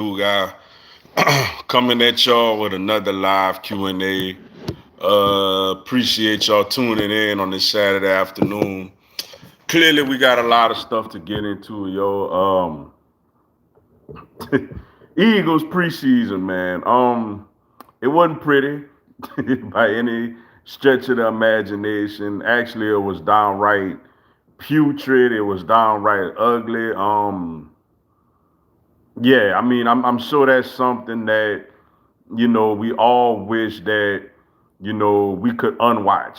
guy, coming at y'all with another live Q&A. Appreciate y'all tuning in on this Saturday afternoon. Clearly, we got a lot of stuff to get into, yo. Eagles preseason, man. It wasn't pretty by any stretch of the imagination. Actually, it was downright putrid. It was downright ugly. Yeah, I mean, I'm sure that's something that we all wish that we could unwatch.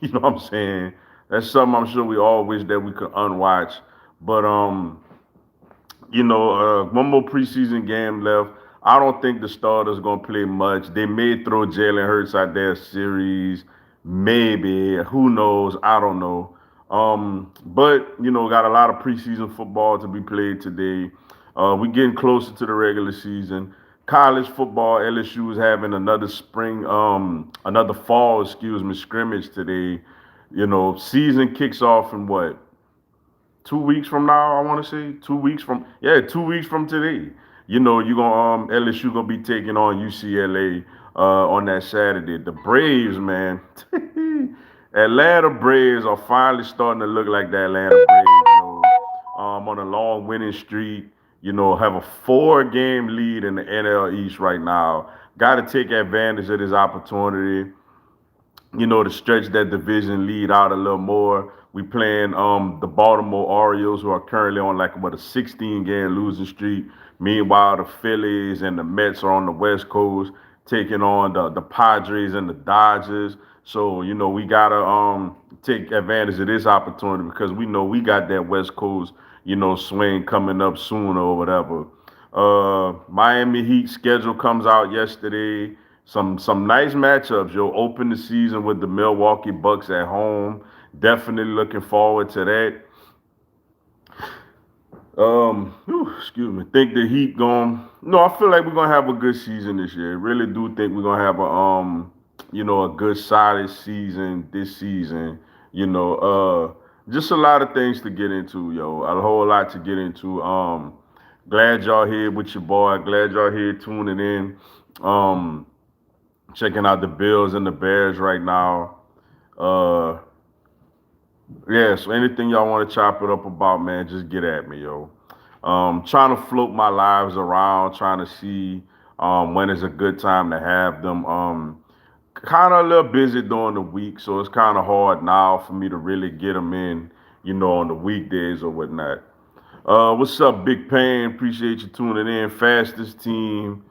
You know what I'm saying? That's something I'm sure we all wish that we could unwatch. But one more preseason game left. I don't think the starters gonna play much. They may throw Jalen Hurts out there series, maybe. Who knows? I don't know. But got a lot of preseason football to be played today. We getting closer to the regular season. College football, LSU is having another fall, scrimmage today. Season kicks off in what? 2 weeks from now, I want to say 2 weeks from 2 weeks from today. You gonna LSU gonna be taking on UCLA on that Saturday. The Braves, man, Atlanta Braves are finally starting to look like the Atlanta Braves. On a long winning streak. Have a 4-game lead in the NL East right now. Got to take advantage of this opportunity to stretch that division lead out a little more. We playing the Baltimore Orioles, who are currently on like a 16-game losing streak. Meanwhile, the Phillies and the Mets are on the West Coast taking on the Padres and the Dodgers. So we gotta take advantage of this opportunity because we know we got that West Coast swing coming up soon or whatever. Miami Heat schedule comes out yesterday. Some nice matchups. You'll open the season with the Milwaukee Bucks at home. Definitely looking forward to that. Excuse me. Think the Heat going? No, I feel like we're gonna have a good season this year. Really do think we're gonna have a good solid season this season. Just a lot of things to get into, yo. A whole lot to get into. Glad y'all here with your boy. Glad y'all here tuning in. Checking out the Bills and the Bears right now. Uh, yeah, so anything y'all want to chop it up about, man, just get at me, yo. Trying to float my lives around, trying to see when is a good time to have them. Kind of a little busy during the week, so it's kind of hard now for me to really get them in, on the weekdays or whatnot. What's up, Big Pain? Appreciate you tuning in. Fastest team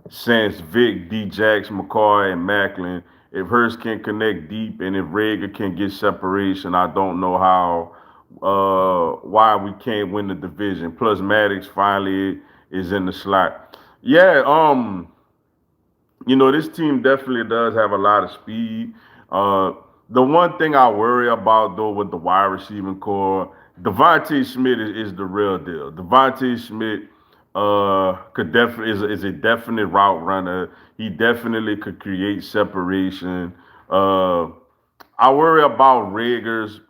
since Vic, D-Jax, McCoy, and Macklin. If Hurst can connect deep and if Rager can get separation, I don't know why we can't win the division. Plus, Maddox finally is in the slot. Yeah, this team definitely does have a lot of speed. Uh, the one thing I worry about though with the wide receiving core, Devontae Smith is the real deal. Devontae Smith could definitely is a definite route runner. He definitely could create separation. Uh, I worry about Rager's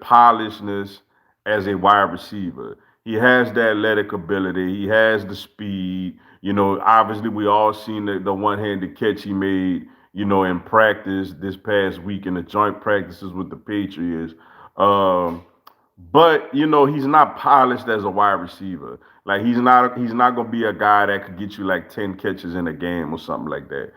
polishness as a wide receiver. He has the athletic ability. He has the speed. Obviously we all seen the one-handed catch he made. In practice this past week in the joint practices with the Patriots. Um, but he's not polished as a wide receiver. Like he's not gonna be a guy that could get you like 10 catches in a game or something like that.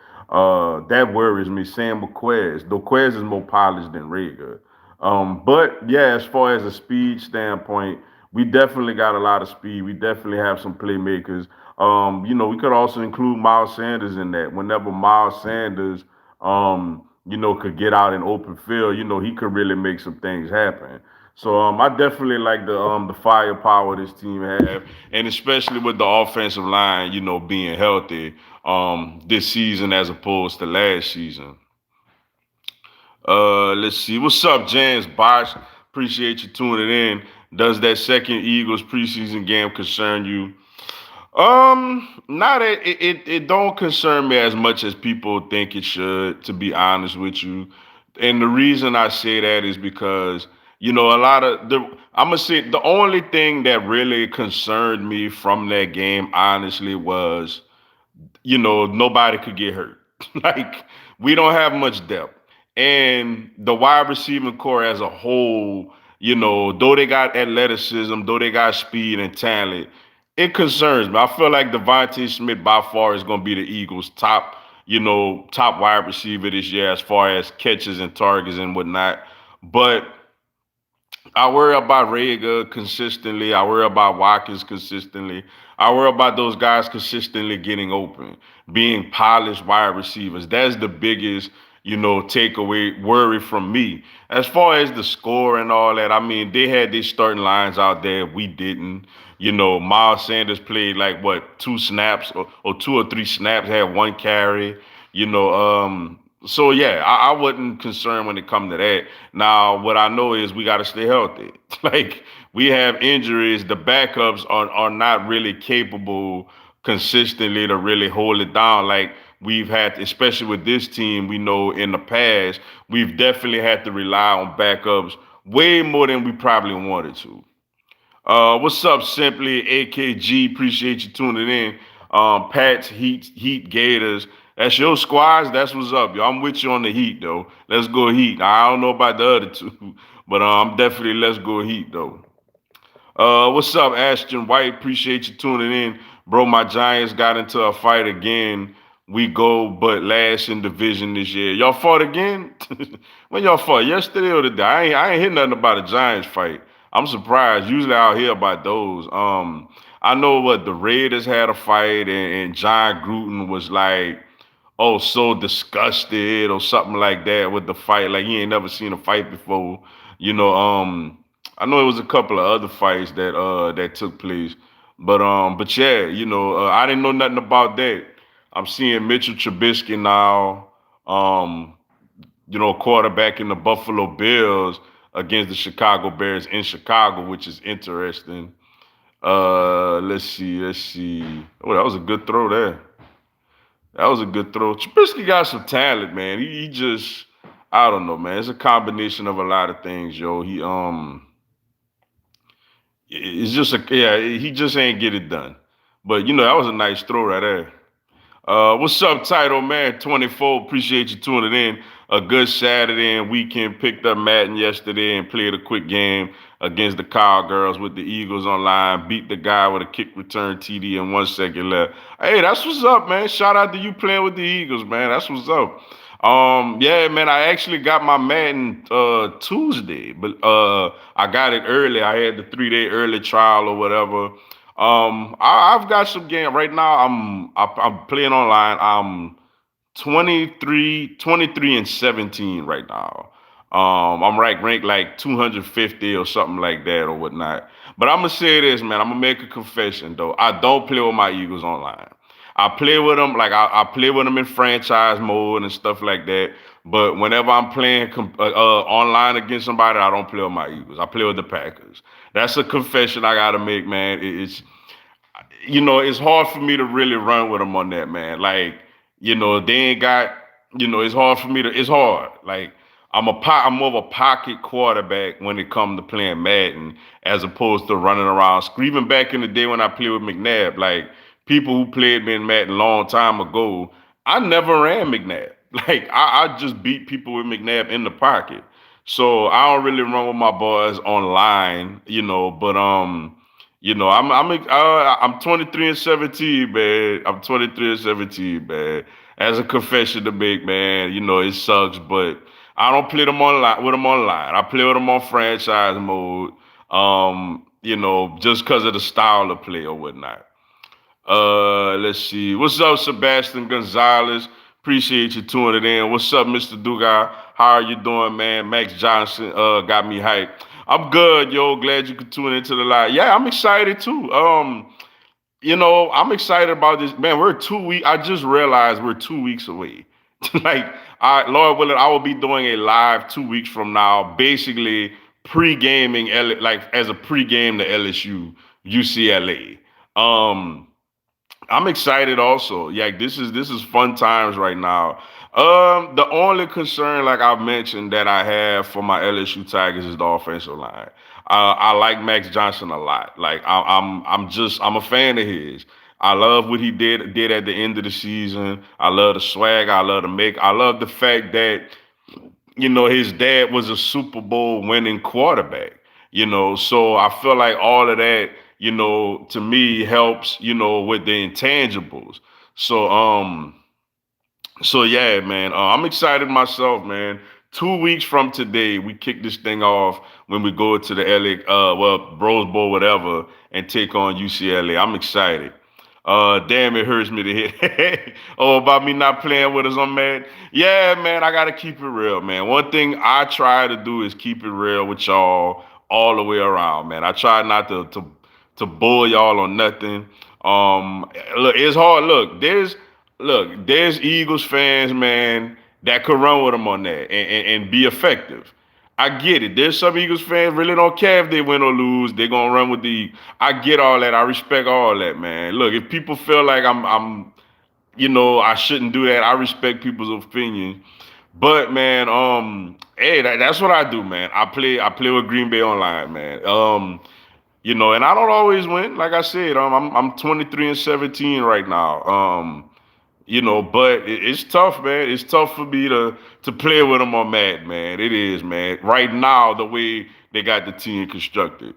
That worries me. Sam McQuez. Though Quez is more polished than Rager. But yeah, as far as a speed standpoint, we definitely got a lot of speed. We definitely have some playmakers. We could also include Miles Sanders in that. Whenever Miles Sanders, could get out in open field, he could really make some things happen. So I definitely like the firepower this team have, and especially with the offensive line, being healthy this season as opposed to last season. Let's see. What's up, James Bosch? Appreciate you tuning in. Does that second Eagles preseason game concern you? Not it don't concern me as much as people think it should, to be honest with you. And the reason I say that is because, A lot of the I'm gonna say the only thing that really concerned me from that game, honestly, was nobody could get hurt. Like we don't have much depth. And the wide receiving core as a whole, though they got athleticism, though they got speed and talent, it concerns me. I feel like Devontae Smith by far is gonna be the Eagles' top wide receiver this year as far as catches and targets and whatnot. But I worry about Rager consistently. I worry about Watkins consistently. I worry about those guys consistently getting open, being polished wide receivers. That's the biggest, takeaway worry from me. As far as the score and all that, I mean, they had these starting lines out there. We didn't. Miles Sanders played like what, two snaps or two or three snaps, had one carry. So yeah, I wasn't concerned when it come to that. Now, what I know is we got to stay healthy. Like we have injuries, the backups are not really capable consistently to really hold it down. Like we've had, especially with this team, we know in the past we've definitely had to rely on backups way more than we probably wanted to. What's up, Simply AKG? Appreciate you tuning in. Pats, Heat Gators. That's your squads. That's what's up, yo. I'm with you on the Heat, though. Let's go Heat. I don't know about the other two, but I'm definitely let's go Heat, though. What's up, Ashton White? Appreciate you tuning in, bro. My Giants got into a fight again. We go, but last in division this year. Y'all fought again? When y'all fought? Yesterday or today? I ain't hear nothing about a Giants fight. I'm surprised. Usually I'll hear about those. I know what the Raiders had a fight, and John Gruden was like, oh, so disgusted or something like that with the fight. Like he ain't never seen a fight before. You know, I know it was a couple of other fights that took place. But yeah, I didn't know nothing about that. I'm seeing Mitchell Trubisky now, quarterback in the Buffalo Bills against the Chicago Bears in Chicago, which is interesting. Let's see. Oh, that was a good throw there. That was a good throw. Trubisky got some talent, man. He just, I don't know, man. It's a combination of a lot of things, yo. It's just yeah. He just ain't get it done. But that was a nice throw right there. What's up, Title Man 24? Appreciate you tuning in. A good Saturday and weekend. Picked up Madden yesterday and played a quick game against the Cowgirls with the Eagles online. Beat the guy with a kick return TD in 1 second left. Hey, that's what's up, man. Shout out to you playing with the Eagles, man. That's what's up. Yeah, man. I actually got my Madden Tuesday, but I got it early. I had the 3 day early trial or whatever. I've got some game right now. I'm playing online. I'm 23 and 17 right now. I'm ranked like 250 or something like that or whatnot. But I'm gonna say this, man. I'm gonna make a confession though. I don't play with my Eagles online. I play with them like I play with them in franchise mode and stuff like that. But whenever I'm playing online against somebody, I don't play with my Eagles. I play with the Packers. That's a confession I gotta make, man. It's hard for me to really run with them on that, man. Like, they ain't got, it's hard for me to, it's hard. Like, I'm more of a pocket quarterback when it comes to playing Madden as opposed to running around. Even back in the day when I played with McNabb, like people who played me in Madden a long time ago, I never ran McNabb. Like I just beat people with McNabb in the pocket. So I don't really run with my boys online, but I'm 23 and 17, man. I'm 23 and 17, man. As a confession to make, man, it sucks, but I don't play them online with them online. I play with them on franchise mode. Just because of the style of play or whatnot. Let's see. What's up, Sebastian Gonzalez? Appreciate you tuning in. What's up, Mr. Dugas? How are you doing, man? Max Johnson got me hyped. I'm good, yo. Glad you could tune into the live. Yeah, I'm excited too. I'm excited about this. Man, we're 2 weeks. I just realized we're 2 weeks away. Like, Lord willing, I will be doing a live 2 weeks from now, basically pre-gaming, like as a pre-game to LSU, UCLA. I'm excited also. Yeah, this is fun times right now. The only concern, like I mentioned, that I have for my LSU Tigers is the offensive line. I like Max Johnson a lot. Like I'm a fan of his. I love what he did at the end of the season. I love the swag. I love the make. I love the fact that his dad was a Super Bowl winning quarterback. So I feel like all of that, to me helps, with the intangibles. So yeah, man, I'm excited myself, man. 2 weeks from today, we kick this thing off when we go to the LA, Rose Bowl, whatever, and take on UCLA. I'm excited. Damn, it hurts me to hear. Oh, about me not playing with us, I'm mad. Yeah, man, I gotta keep it real, man. One thing I try to do is keep it real with y'all all the way around, man. I try not to bull y'all on nothing. Look, it's hard. There's Eagles fans, man, that could run with them on that and be effective. I get it. There's some Eagles fans really don't care if they win or lose. They're gonna run with the. I get all that. I respect all that, man. Look, if people feel like I shouldn't do that. I respect people's opinion. But man, hey, that's what I do, man. I play with Green Bay online, man. And I don't always win. Like I said, I'm 23-17 right now. But it's tough, man. It's tough for me to play with them on Madden, man. It is, man. Right now, the way they got the team constructed.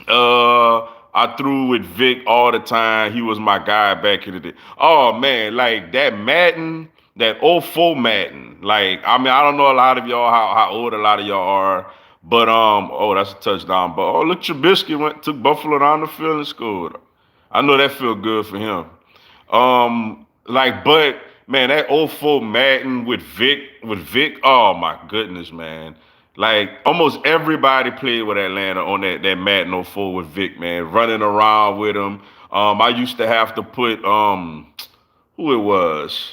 I threw with Vic all the time. He was my guy back in the day. Oh man, like that Madden, that '04 Madden. Like, I mean, I don't know a lot of y'all how old a lot of y'all are, but oh, that's a touchdown. But oh, look, Trubisky took Buffalo down the field and scored. I know that feel good for him. But man, that '04 Madden with Vic, oh my goodness, man. Like almost everybody played with Atlanta on that Madden '04 with Vic, man, running around with him. I used to have to put who it was.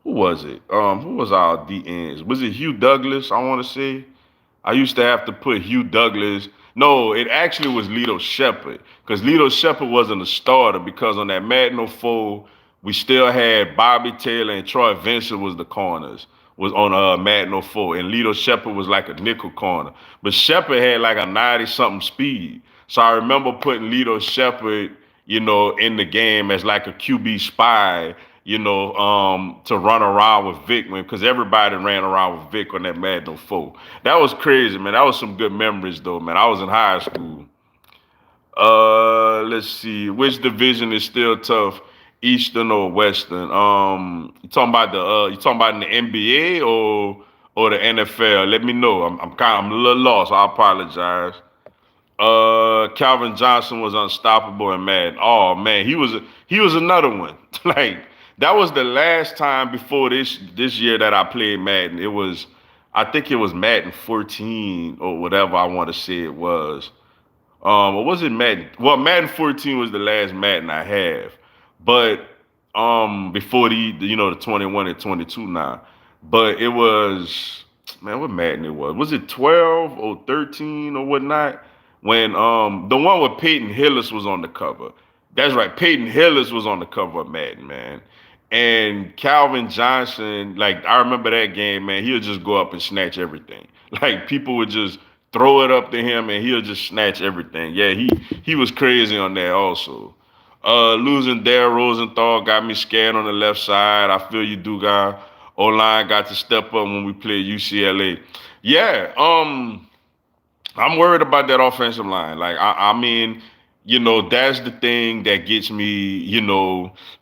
Who was it? Who was our D ends? Was it Hugh Douglas? I want to say. I used to have to put Hugh Douglas. No, it actually was Lito Shepard because Lito Shepard wasn't a starter because on that Madden '04 we still had Bobby Taylor and Troy Vincent was the corners was on Madden '04 and Lito Shepard was like a nickel corner, but Shepard had like a 90 something speed. So I remember putting Lito Shepard, in the game as like a QB spy, to run around with Vic, man, because everybody ran around with Vic on that Madden '04. That was crazy, man. That was some good memories, though, man. I was in high school. Let's see. Which division is still tough, Eastern or Western? You talking about in the NBA or the NFL? Let me know. I'm a little lost. I apologize. Calvin Johnson was unstoppable in Madden. Oh man, he was another one. Like that was the last time before this year that I played Madden. I think it was Madden 14 or whatever I want to say it was. Or was it Madden? Well, Madden 14 was the last Madden I have, but before the 21 and 22 now. But it was, man, what Madden it was? Was it 12 or 13 or whatnot? When the one with Peyton Hillis was on the cover. That's right, Peyton Hillis was on the cover of Madden, man. And Calvin Johnson, like I remember that game, man. He'll just go up and snatch everything. Like people would just throw it up to him, and he'll just snatch everything. Yeah, he was crazy on that also. Losing Dare Rosenthal got me scared on the left side. I feel you do, guy. O-line got to step up when we played UCLA. Yeah, I'm worried about that offensive line. Like I mean, that's the thing that gets me.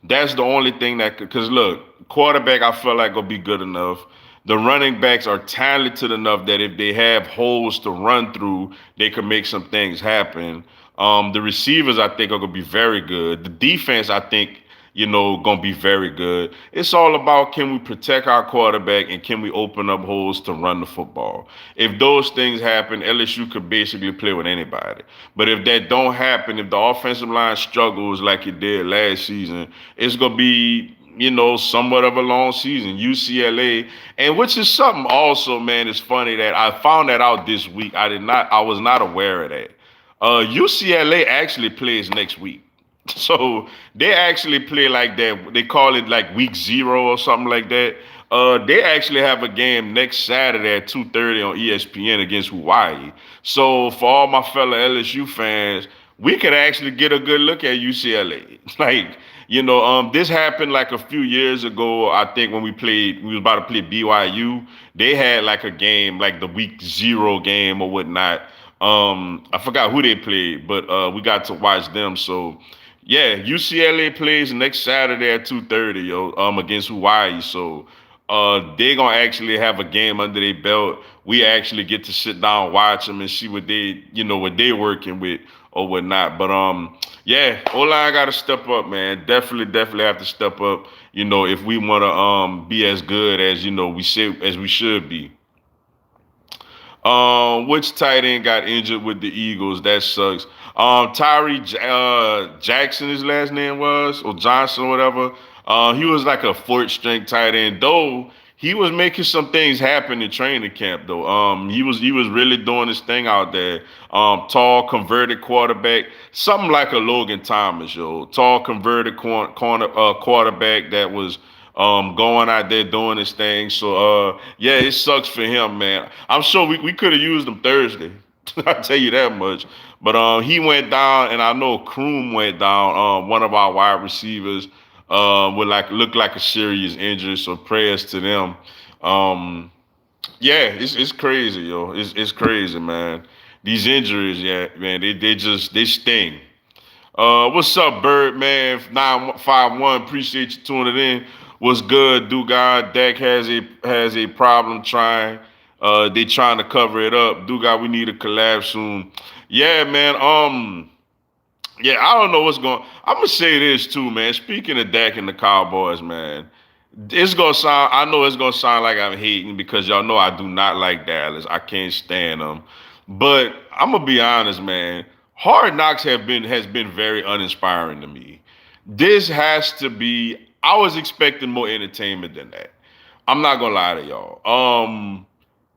That's the only thing that because look, quarterback I feel like will be good enough. The running backs are talented enough that if they have holes to run through, they can make some things happen. The receivers I think are gonna be very good. The defense I think gonna be very good. It's all about can we protect our quarterback and can we open up holes to run the football. If those things happen, LSU could basically play with anybody. But if that don't happen, if the offensive line struggles like it did last season, it's gonna be somewhat of a long season. UCLA, and which is something also, man. It's funny that I found that out this week. I was not aware of that. UCLA actually plays next week. So they actually play like that. They call it like week 0 or something like that. They actually have a game next Saturday at 2:30 on ESPN against Hawaii. So for all my fellow LSU fans, we could actually get a good look at UCLA. Like, this happened like a few years ago. I think when we was about to play BYU, they had like a game, like the week 0 game or whatnot. I forgot who they played, but we got to watch them. So yeah, UCLA plays next Saturday at 2:30, against Hawaii. So they're gonna actually have a game under their belt. We actually get to sit down, watch them, and see what they're working with or whatnot. But yeah, O-line got to step up, man. Definitely have to step up. If we want to be as good as we should be. Which tight end got injured with the Eagles? That sucks. Tyree Jackson, his last name was, or Johnson, or whatever. He was like a fourth string tight end, though. He was making some things happen in training camp, though. He was really doing his thing out there. Tall, converted quarterback, something like a Logan Thomas, yo. Tall, converted quarterback that was going out there doing his thing. So yeah, it sucks for him, man. I'm sure we could have used him Thursday. I tell you that much. But he went down, and I know Kroom went down. One of our wide receivers would look like a serious injury. So prayers to them. Um, yeah, it's crazy, yo. It's crazy, man. These injuries, yeah, man. They sting. What's up, Bird man? 951. Appreciate you tuning in. What's good, do God? Dak has a problem trying. They trying to cover it up. Do God, we need a collab soon. Yeah, man. Yeah, I don't know what's going. I'm gonna say this too, man. Speaking of Dak and the Cowboys, man, it's gonna sound. I know it's gonna sound like I'm hating because y'all know I do not like Dallas. I can't stand them. But I'm gonna be honest, man. Hard Knocks has been very uninspiring to me. This has to be. I was expecting more entertainment than that. I'm not gonna lie to y'all.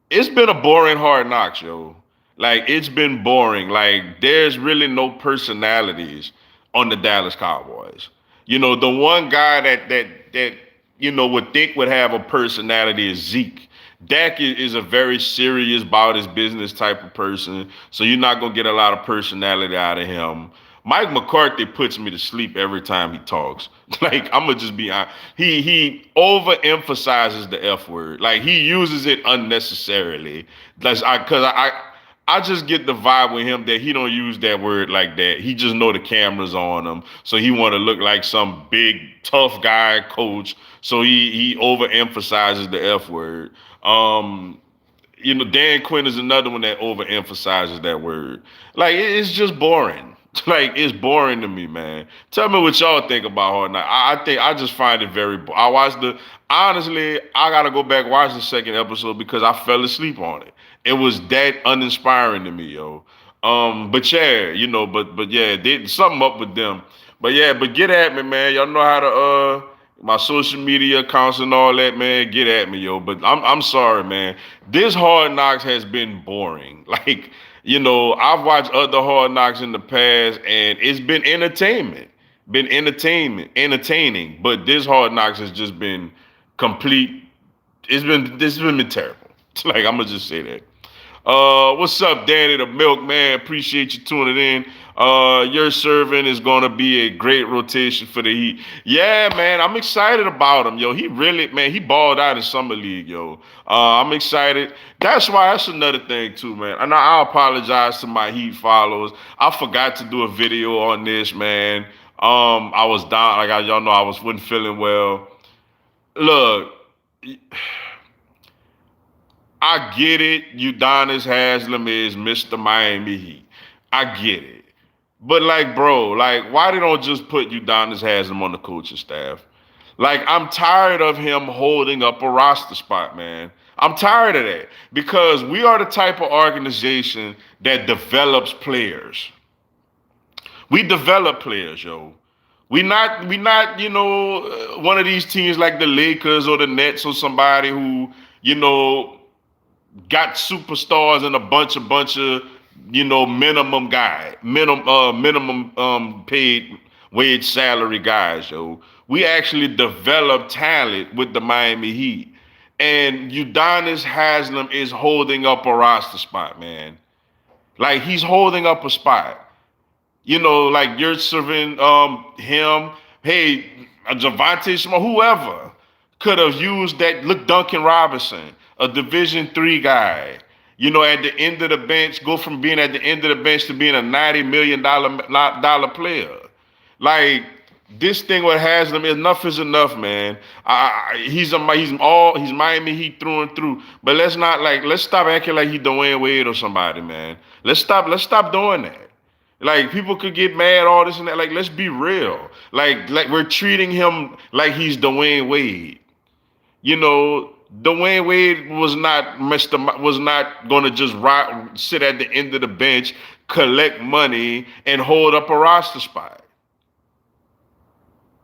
It's been a boring Hard Knocks, yo. Like it's been boring. Like there's really no personalities on the Dallas Cowboys. The one guy that would think would have a personality is Zeke. Dak is a very serious about his business type of person, so you're not gonna get a lot of personality out of him. Mike McCarthy puts me to sleep every time he talks. Like I'm gonna just be honest. He overemphasizes the F word. Like he uses it unnecessarily. I just get the vibe with him that he don't use that word like that. He just know the cameras on him, so he want to look like some big tough guy coach. So he overemphasizes the F word. Dan Quinn is another one that overemphasizes that word. Like it's just boring. Like it's boring to me, man. Tell me what y'all think about Hard Night. I think I just find it very. I watched the. Honestly, I gotta go back watch the second episode because I fell asleep on it. It was that uninspiring to me, yo. But yeah, but yeah, something up with them. But yeah, but get at me, man. Y'all know how to my social media accounts and all that, man. Get at me, yo. But I'm sorry, man. This Hard Knocks has been boring. Like, I've watched other Hard Knocks in the past, and it's been entertaining. But this Hard Knocks has just been complete. This has been terrible. Like I'm gonna just say that. What's up, Danny the Milkman? Appreciate you tuning in. Your servant is gonna be a great rotation for the Heat. Yeah, man, I'm excited about him, yo. He really, man, he balled out in summer league, yo. I'm excited. That's another thing too, man. And I apologize to my Heat followers. I forgot to do a video on this, man. I was down, like y'all know, wasn't feeling well. Look. I get it. Udonis Haslam is Mr. Miami Heat. I get it. But like, bro, like, why they don't just put Udonis Haslam on the coaching staff? Like, I'm tired of him holding up a roster spot, man. I'm tired of that because we are the type of organization that develops players. We develop players, yo. We not, one of these teams like the Lakers or the Nets or somebody who, got superstars and a bunch of minimum paid wage salary guys, yo. We actually develop talent with the Miami Heat. And Udonis Haslem is holding up a roster spot, man. Like he's holding up a spot. Like you're serving him. Hey, Javante Smith, whoever could have used that. Look, Duncan Robinson, a Division III guy. At the end of the bench, go from being at the end of the bench to being a $90 million player. Like this thing with Haslam, enough is enough, man. He's Miami Heat through and through. But let's stop acting like he Dwayne Wade or somebody, man. Let's stop doing that. Like people could get mad, all this and that. Like let's be real. Like we're treating him like he's Dwayne Wade. Dwayne Wade was not gonna just sit at the end of the bench, collect money, and hold up a roster spot.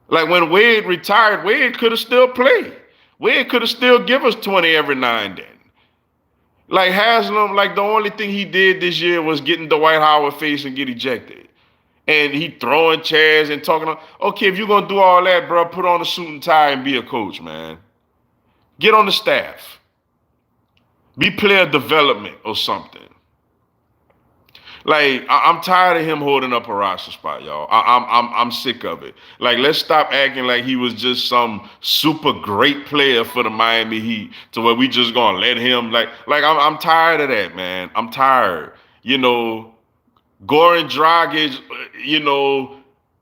Like when Wade retired, Wade could have still played. Wade could have still give us 20 every now and then. Like Haslam, like the only thing he did this year was get in Dwight Howard face and get ejected. And he throwing chairs and talking. Okay, if you're gonna do all that, bro, put on a suit and tie and be a coach, man. Get on the staff. Be player development or something. Like I'm tired of him holding up a roster spot, y'all. I'm sick of it. Like let's stop acting like he was just some super great player for the Miami Heat to where we just gonna let him like I'm tired of that, man. I'm tired. Goran Dragic,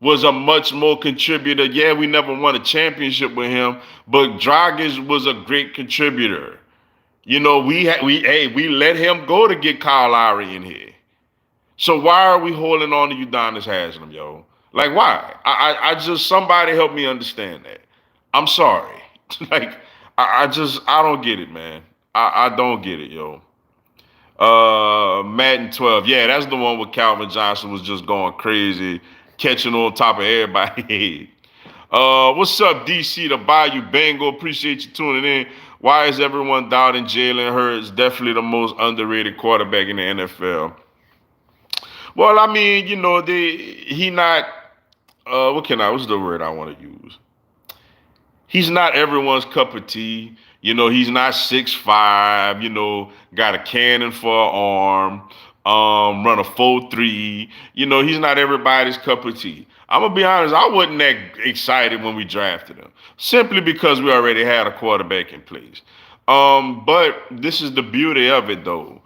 was a much more contributor. Yeah, we never won a championship with him, but Dragic was a great contributor. We let him go to get Kyle Lowry in here. So why are we holding on to Udonis Haslem, yo? Like why? I just somebody help me understand that. I'm sorry. Like I don't get it, man. I don't get it, yo. Madden 12. Yeah, that's the one where Calvin Johnson was just going crazy, catching on top of everybody's head. What's up, DC, the Bayou Bengal? Appreciate you tuning in. Why is everyone doubting Jalen Hurts? Definitely the most underrated quarterback in the NFL. Well, I mean, he not, what's the word I want to use? He's not everyone's cup of tea. He's not 6'5", got a cannon for an arm, run a 4.3. He's not everybody's cup of tea. I'm going to be honest, I wasn't that excited when we drafted him, simply because we already had a quarterback in place. But this is the beauty of it, though.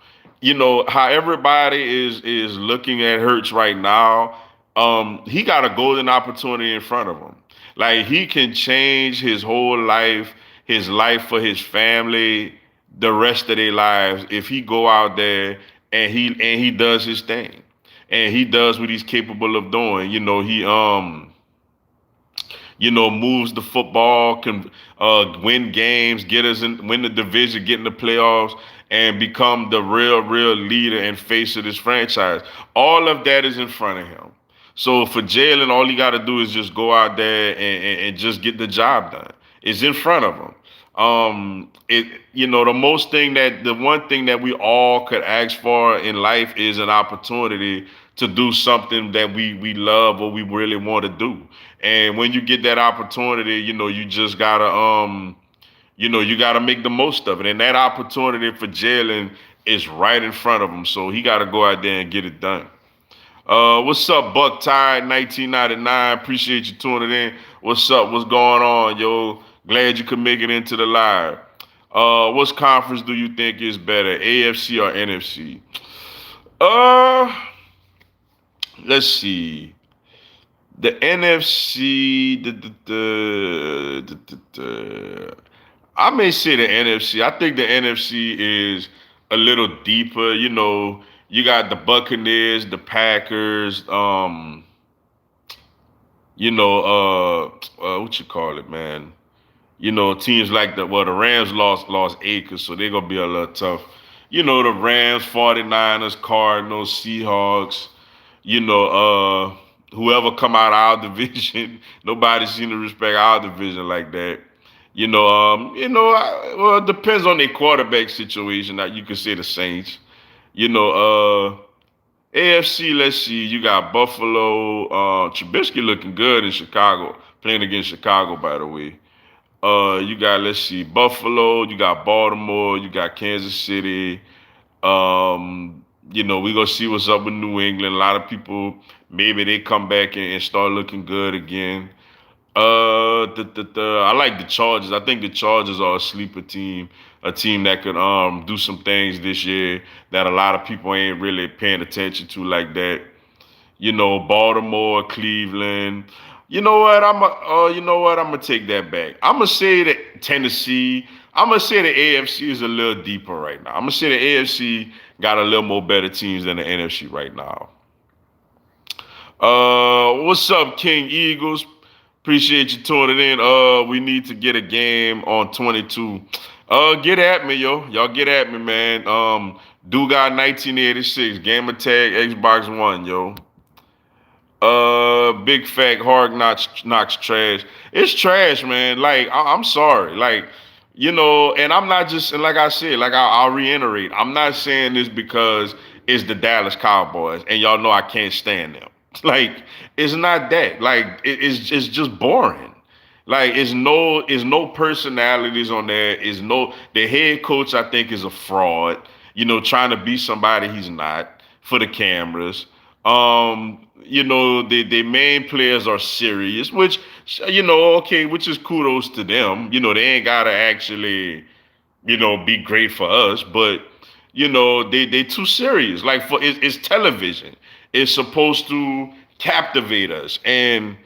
How everybody is looking at Hurts right now, he got a golden opportunity in front of him. Like he can change his whole life, his life for his family, the rest of their lives if he go out there and he does his thing. And he does what he's capable of doing. He moves the football, can win games, win the division, get in the playoffs, and become the real leader and face of this franchise. All of that is in front of him. So for Jalen, all he got to do is just go out there and just get the job done. It's in front of him. The one thing that we all could ask for in life is an opportunity to do something that we love or we really want to do. And when you get that opportunity, you just gotta you gotta make the most of it. And that opportunity for Jalen is right in front of him. So he gotta go out there and get it done. What's up, Buck Tide 1999? Appreciate you tuning in. What's up? What's going on, yo? Glad you could make it into the live. What conference do you think is better, AFC or NFC? Let's see. The NFC, I may say the NFC. I think the NFC is a little deeper. You got the Buccaneers, the Packers, what you call it, man? Teams like the Rams lost Akers, so they're gonna be a little tough. The Rams, 49ers, Cardinals, Seahawks, whoever come out of our division, nobody seem to respect our division like that. It depends on their quarterback situation. Now you could say the Saints. AFC, let's see. You got Buffalo. Trubisky looking good in Chicago, playing against Chicago, by the way. You got, let's see, Buffalo. You got Baltimore. You got Kansas City. We gonna see what's up with New England. A lot of people maybe they come back and start looking good again. I like the Chargers. I think the Chargers are a sleeper team, a team that could do some things this year that a lot of people ain't really paying attention to like that. Baltimore, Cleveland. You know what? I'm gonna take that back. I'm gonna say that Tennessee. I'm gonna say the AFC is a little deeper right now. I'm gonna say the AFC got a little more better teams than the NFC right now. What's up, King Eagles? Appreciate you tuning in. We need to get a game on 22. Get at me, yo. Y'all get at me, man. Do got 1986 Gamer Tag Xbox One, yo. Big fat hard knocks trash. It's trash, man. Like I'm sorry, like and I'm not just and like I said, like I'll reiterate, I'm not saying this because it's the Dallas Cowboys and y'all know I can't stand them. Like it's not that. Like it's just boring. Like it's no personalities on there. Is no the head coach I think is a fraud. Trying to be somebody he's not for the cameras. The main players are serious, which okay, which is kudos to them. They ain't gotta actually, be great for us, but they too serious. Like for it's television. It's supposed to captivate us, and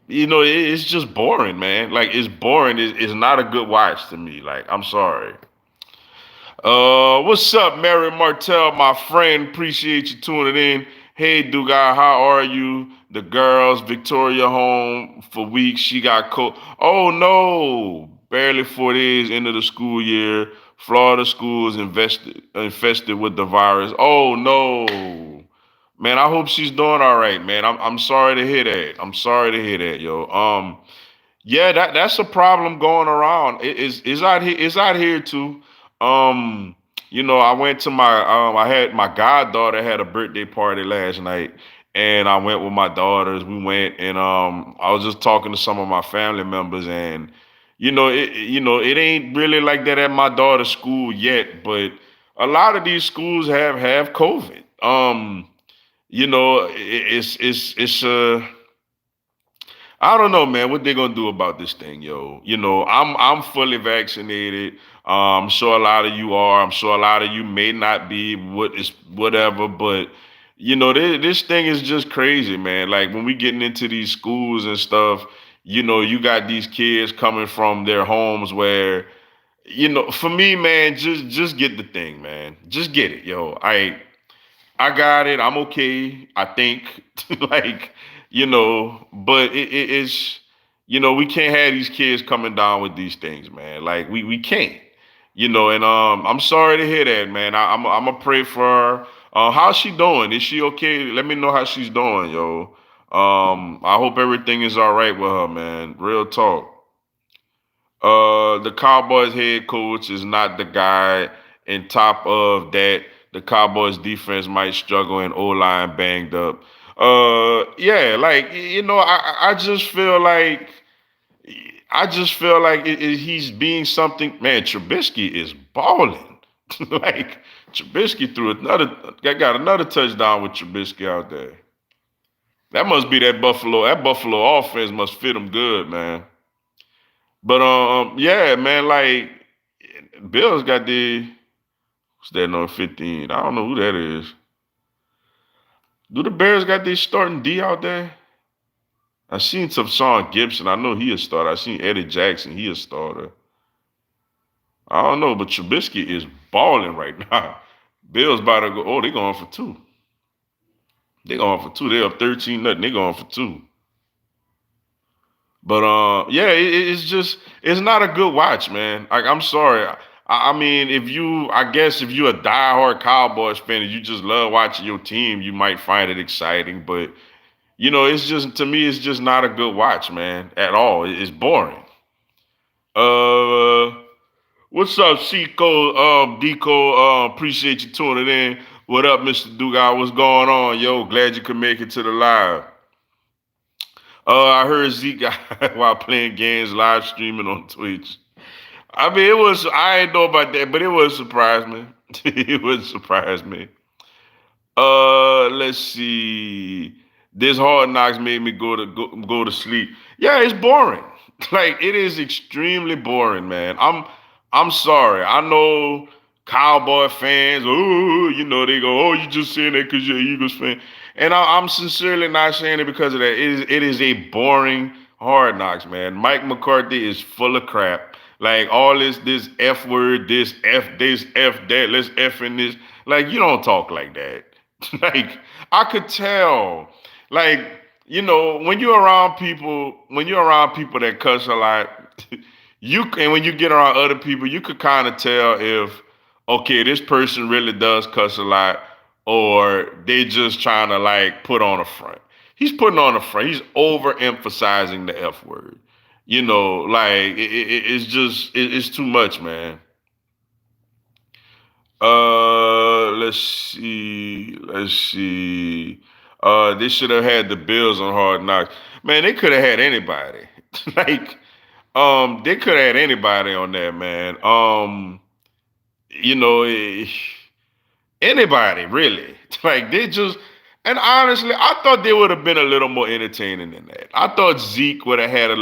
it's just boring, man. Like it's boring. It's not a good watch to me. Like I'm sorry. What's up, Mary Martell, my friend? Appreciate you tuning in. Hey, Dugai, how are you? The girls, Victoria home for weeks. She got cold. Oh no! Barely 4 days into the school year. Florida schools infested with the virus. Oh no! Man, I hope she's doing all right, man. I'm sorry to hear that. I'm sorry to hear that, yo. Yeah, that's a problem going around. It's out here. It's out here too. I went to I had my goddaughter had a birthday party last night, and I went with my daughters. We went and I was just talking to some of my family members, and it ain't really like that at my daughter's school yet, but a lot of these schools have COVID. It's I don't know, man, what they gonna do about this thing, yo. I'm fully vaccinated. I'm sure a lot of you are. I'm sure a lot of you may not be. Whatever, but this thing is just crazy, man. Like when we getting into these schools and stuff, you got these kids coming from their homes where, for me, man, just get the thing, man. Just get it, yo. I got it. I'm okay. I think, like, but it's, we can't have these kids coming down with these things, man. Like, we can't, and I'm sorry to hear that, man. I'm gonna pray for her. How's she doing? Is she okay? Let me know how she's doing, yo. I hope everything is all right with her, man. Real talk. The Cowboys head coach is not the guy. And top of that, the Cowboys defense might struggle and O line banged up. Yeah, like I just feel like he's being something. Man, Trubisky is balling. Like Trubisky threw got another touchdown with Trubisky out there. That must be that Buffalo. That Buffalo offense must fit him good, man. But yeah, man, like Bills got what's that number 15? I don't know who that is. Do the Bears got this starting D out there? I seen some Sean Gibson. I know he a starter. I seen Eddie Jackson. He a starter. I don't know, but Trubisky is balling right now. Bills about to go. Oh, they going for two. They going for two. They up 13-0. They going for two. But yeah, it's not a good watch, man. Like I'm sorry. I mean, I guess if you're a diehard Cowboys fan and you just love watching your team, you might find it exciting. But it's just to me, it's just not a good watch, man, at all. It's boring. Uh, what's up, Chico? Deco? Appreciate you tuning in. What up, Mr. Dugas? What's going on? Yo, glad you could make it to the live. I heard Zeke while playing games live streaming on Twitch. I mean, it was, I ain't know about that, but it would surprise me. It would surprise me. Let's see. This Hard Knocks made me go to sleep. Yeah, it's boring. Like it is extremely boring, man. I'm sorry. I know Cowboy fans. Oh, they go, oh, you just saying that because you're an Eagles fan, and I'm sincerely not saying it because of that. It is a boring Hard Knocks, man. Mike McCarthy is full of crap. Like all this F word, this F that, let's F in this. Like you don't talk like that. Like I could tell. Like, when you're around people that cuss a lot, and when you get around other people, you could kind of tell if okay, this person really does cuss a lot, or they just trying to like put on a front. He's putting on a front. He's overemphasizing the F word. Like it's too much, man. Let's see. Let's see. They should have had the Bills on Hard Knocks. Man, they could have had anybody. Like, they could have had anybody on there, man. You know, eh, Anybody really. Like they just and honestly, I thought they would have been a little more entertaining than that. I thought Zeke would have had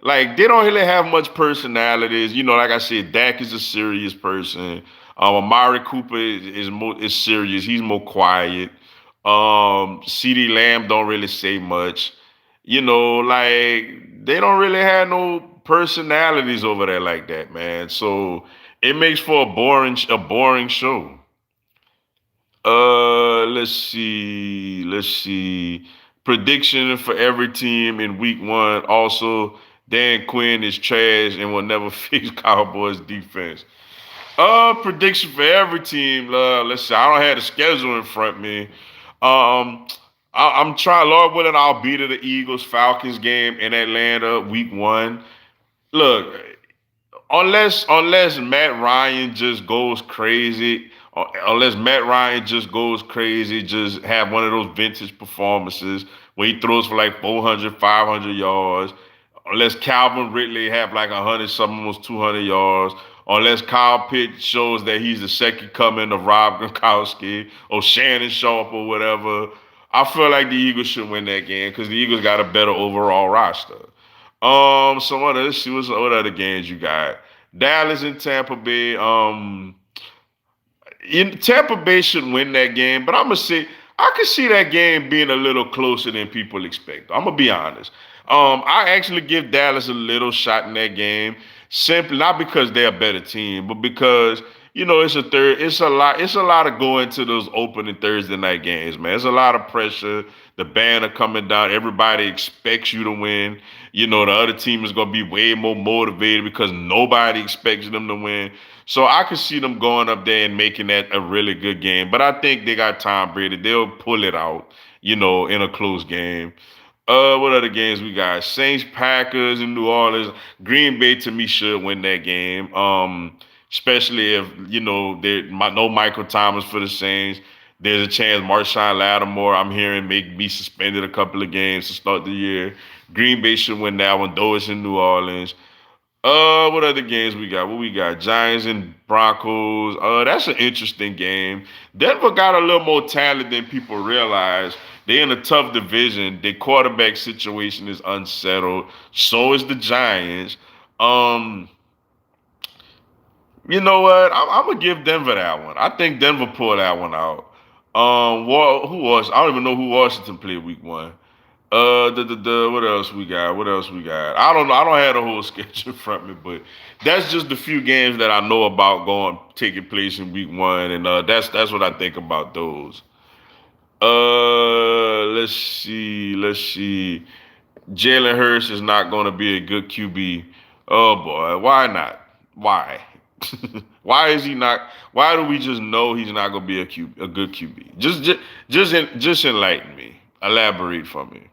like they don't really have much personalities. Like I said, Dak is a serious person. Amari Cooper is serious. He's more quiet. CD Lamb don't really say much. Like they don't really have no personalities over there like that, man. So it makes for a boring show. Let's see. Let's see. Prediction for every team in week one. Also, Dan Quinn is trash and will never fix Cowboys defense. Prediction for every team. Let's see. I don't have the schedule in front of me. I'm trying. Lord willing, I'll be to the Eagles Falcons game in Atlanta week one. Look, unless Matt Ryan just goes crazy, just have one of those vintage performances where he throws for like 400, 500 yards, unless Calvin Ridley have like 100 something, almost 200 yards, unless Kyle Pitts shows that he's the second coming of Rob Gronkowski or Shannon Sharp or whatever. I feel like the Eagles should win that game because the Eagles got a better overall roster. Let's see what other games you got. Dallas and Tampa Bay. Tampa Bay should win that game, but I'm gonna say I could see that game being a little closer than people expect. I'm gonna be honest. I actually give Dallas a little shot in that game, simply not because they're a better team, but because it's a lot of going to those opening Thursday night games, man. It's a lot of pressure. The band are coming down. Everybody expects you to win. The other team is gonna be way more motivated because nobody expects them to win. So I could see them going up there and making that a really good game. But I think they got Tom Brady. They'll pull it out, in a close game. What other games we got? Saints, Packers, in New Orleans. Green Bay to me should win that game. Especially if no Michael Thomas for the Saints. There's a chance Marshawn Lattimore, I'm hearing, may be suspended a couple of games to start the year. Green Bay should win that one, though it's in New Orleans. What other games we got? What we got? Giants and Broncos. That's an interesting game. Denver got a little more talent than people realize. They're in a tough division. Their quarterback situation is unsettled. So is the Giants. Um, you know what? I'm gonna give Denver that one. I think Denver pulled that one out. Who was? I don't even know who Washington played week one. What else we got? What else we got? I don't know. I don't have the whole schedule in front of me, but that's just the few games that I know about taking place in week one, and that's what I think about those. Let's see. Let's see. Jalen Hurts is not going to be a good QB. Oh boy, why not? Why? Why is he not? Why do we just know he's not going to be a good QB? Just enlighten me. Elaborate for me.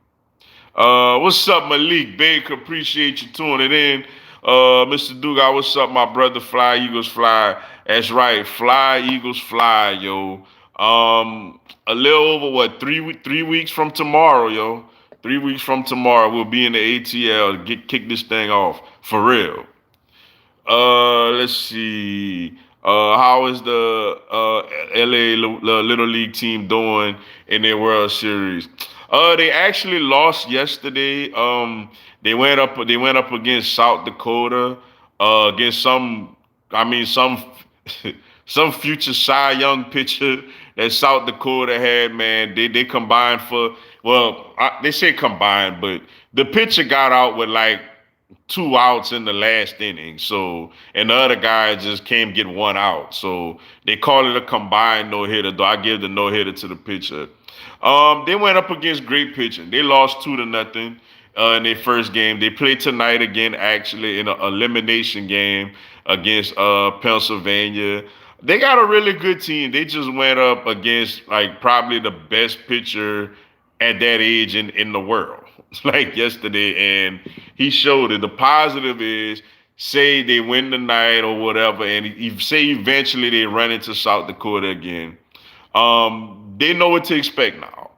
What's up, Malik Baker? Appreciate you tuning in. Mr. Duga, what's up, my brother? Fly Eagles fly. That's right, fly Eagles fly, yo. A little over what 3 weeks from tomorrow, yo. 3 weeks from tomorrow, we'll be in the ATL to get kick this thing off for real. Let's see. How is the LA Little League team doing in their World Series? They actually lost yesterday. They went up against South Dakota. Against some, I mean some, some future Cy Young pitcher that South Dakota had. Man, they combined for they say combined, but the pitcher got out with like 2 outs in the last inning. So, and the other guy just came get 1 out. So they call it a combined no hitter. Though I give the no hitter to the pitcher. They went up against great pitching. They lost 2-0 in their first game. They play tonight again, actually in an elimination game against Pennsylvania. They got a really good team. They just went up against like probably the best pitcher at that age in the world, like yesterday, and he showed it. The positive is, say they win tonight or whatever, and say eventually they run into South Dakota again. They know what to expect now.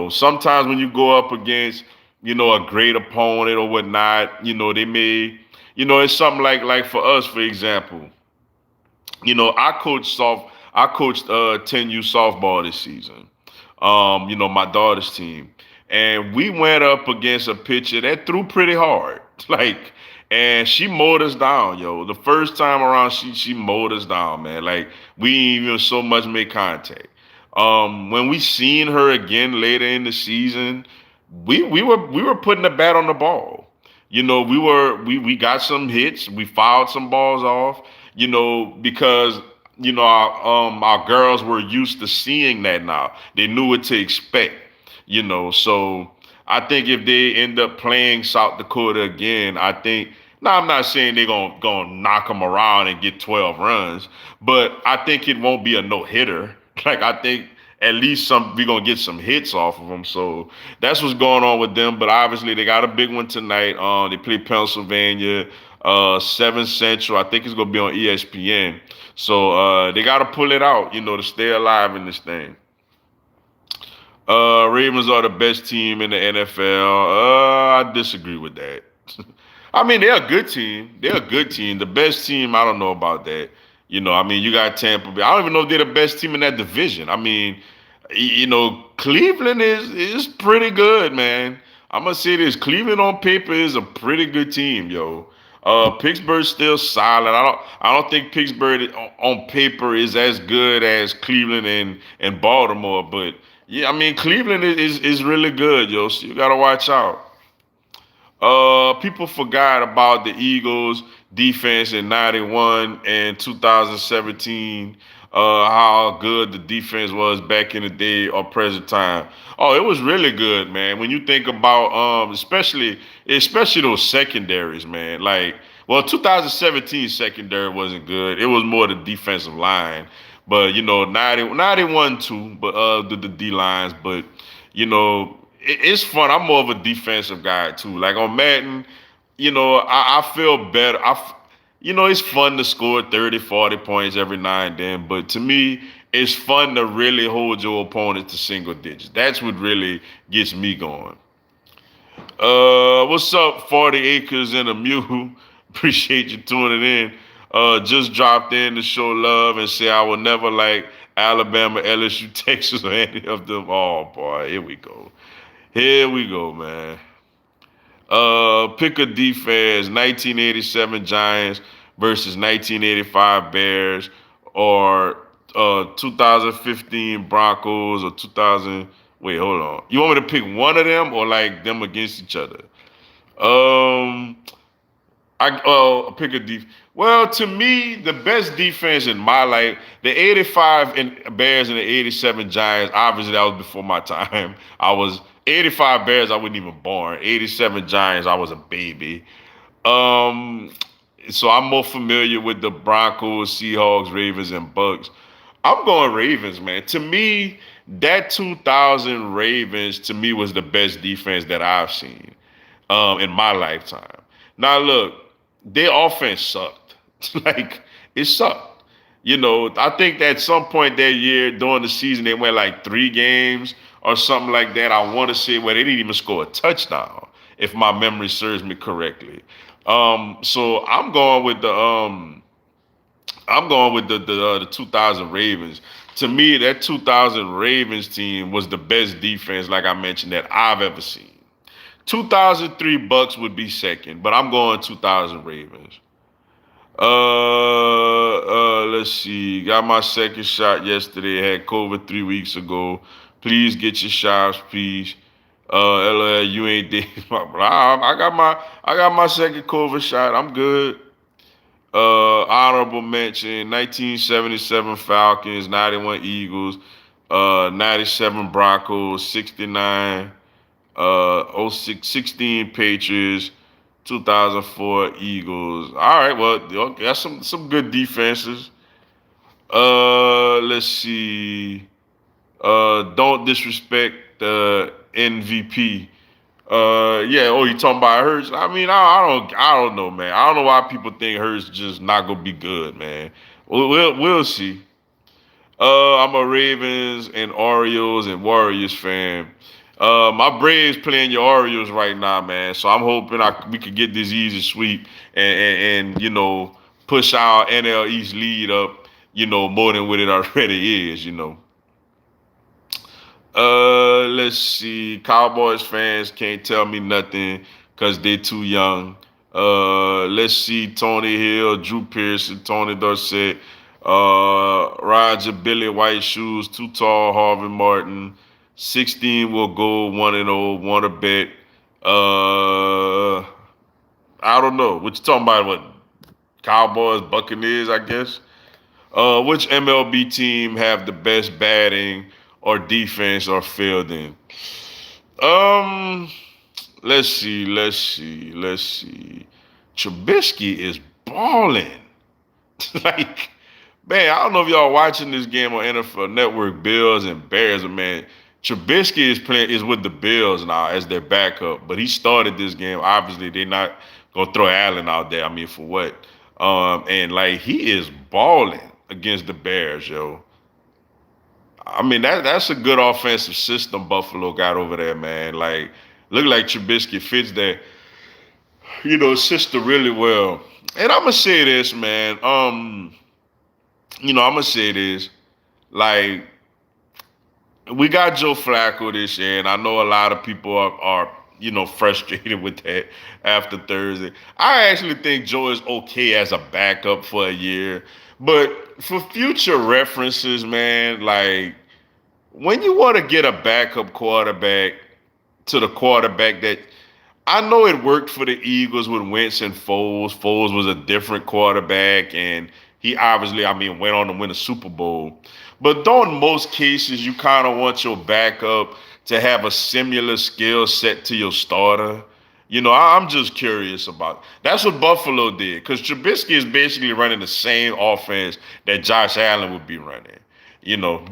Sometimes when you go up against, a great opponent or whatnot, they may, it's something like for us, for example. I coached 10U softball this season. My daughter's team. And we went up against a pitcher that threw pretty hard. Like, and she mowed us down, yo. The first time around, she mowed us down, man. Like, we didn't even so much make contact. When we seen her again later in the season, we were putting the bat on the ball. We got some hits. We fouled some balls off. Because our girls were used to seeing that now. They knew what to expect. So I think if they end up playing South Dakota again, I think. Now I'm not saying they're gonna knock them around and get 12 runs, but I think it won't be a no hitter. Like I think at least we're gonna get some hits off of them. So that's what's going on with them. But obviously they got a big one tonight. They play Pennsylvania, 7 Central. I think it's gonna be on ESPN. So they gotta pull it out, to stay alive in this thing. Ravens are the best team in the NFL. I disagree with that. I mean, they're a good team. They're a good team. The best team, I don't know about that. You got Tampa Bay. I don't even know if they're the best team in that division. I mean, Cleveland is pretty good, man. I'm gonna say this: Cleveland on paper is a pretty good team, yo. Pittsburgh's still solid. I don't think Pittsburgh on paper is as good as Cleveland and Baltimore, but yeah, I mean Cleveland is really good, yo. So you gotta watch out. People forgot about the Eagles defense in 91 and 2017. How good the defense was back in the day or present time. Oh, it was really good, man. When you think about especially those secondaries, man. Like, well, 2017 secondary wasn't good. It was more the defensive line. But 91 too, but the D lines, but it's fun. I'm more of a defensive guy too. Like on Madden, I feel better. It's fun to score 30, 40 points every now and then, but to me, it's fun to really hold your opponent to single digits. That's what really gets me going. What's up, 40 acres and a mule? Appreciate you tuning in. Just dropped in to show love and say I will never like Alabama, LSU, Texas, or any of them. Oh boy, here we go. Here we go, man. Pick a defense: 1987 Giants versus 1985 Bears, or 2015 Broncos, or 2000. Wait, hold on. You want me to pick one of them, or like them against each other? Um, I pick a defense. Well, to me, the best defense in my life, the '85 Bears and the '87 Giants. Obviously, that was before my time. I was '85 Bears. I wasn't even born. '87 Giants. I was a baby. Um, so I'm more familiar with the Broncos, Seahawks, Ravens, and Bucks. I'm going Ravens, man. To me, that 2000 Ravens to me was the best defense that I've seen in my lifetime. Now look, their offense sucked. Like it sucked. I think that at some point that year during the season they went like 3 games or something like that. I want to say where they didn't even score a touchdown, if my memory serves me correctly. So I'm going with the 2000 Ravens. To me, that 2000 Ravens team was the best defense, like I mentioned, that I've ever seen. 2003 Bucks would be second, but I'm going 2000 Ravens. Let's see. Got my second shot yesterday. Had COVID 3 weeks ago. Please get your shots, please. LL, you ain't there. I got my second COVID shot. I'm good. Honorable mention: 1977 Falcons, 91 Eagles, 97 Broncos, 69 16 Patriots, 2004 Eagles. All right, well, okay, that's some good defenses. Let's see. Don't disrespect the MVP. Yeah. Oh, you talking about Hurts? I mean, I don't know, man. I don't know why people think Hurts just not gonna be good, man. We'll see. I'm a Ravens and Orioles and Warriors fan. My Braves playing your Orioles right now, man. So I'm hoping we could get this easy sweep and push our NL East lead up, more than what it already is. Let's see. Cowboys fans can't tell me nothing because they too young. Let's see. Tony Hill, Drew Pearson, Tony Dorsett, Roger, Billy White Shoes, Too Tall, Harvey Martin. 16 will go 1-0, want to bet. Uh, I don't know. What you talking about? What Cowboys, Buccaneers? I guess. Which MLB team have the best batting or defense or fielding? Um, let's see. Trubisky is balling. Like, man, I don't know if y'all watching this game on NFL Network, Bills and Bears, but man, Trubisky is with the Bills now as their backup, but he started this game. Obviously, they're not gonna throw Allen out there. I mean, for what? And like he is balling against the Bears, yo. I mean that's a good offensive system Buffalo got over there, man. Like, look like Trubisky fits that, system really well. And I'm gonna say this, man. I'm gonna say this. Like, we got Joe Flacco this year, and I know a lot of people are frustrated with that after Thursday. I actually think Joe is okay as a backup for a year, but for future references, man, like when you want to get a backup quarterback to the quarterback that I know it worked for the Eagles with Wentz and Foles. Foles was a different quarterback, and he obviously, I mean, went on to win a Super Bowl. But though in most cases, you kind of want your backup to have a similar skill set to your starter. I'm just curious about. That's what Buffalo did, because Trubisky is basically running the same offense that Josh Allen would be running.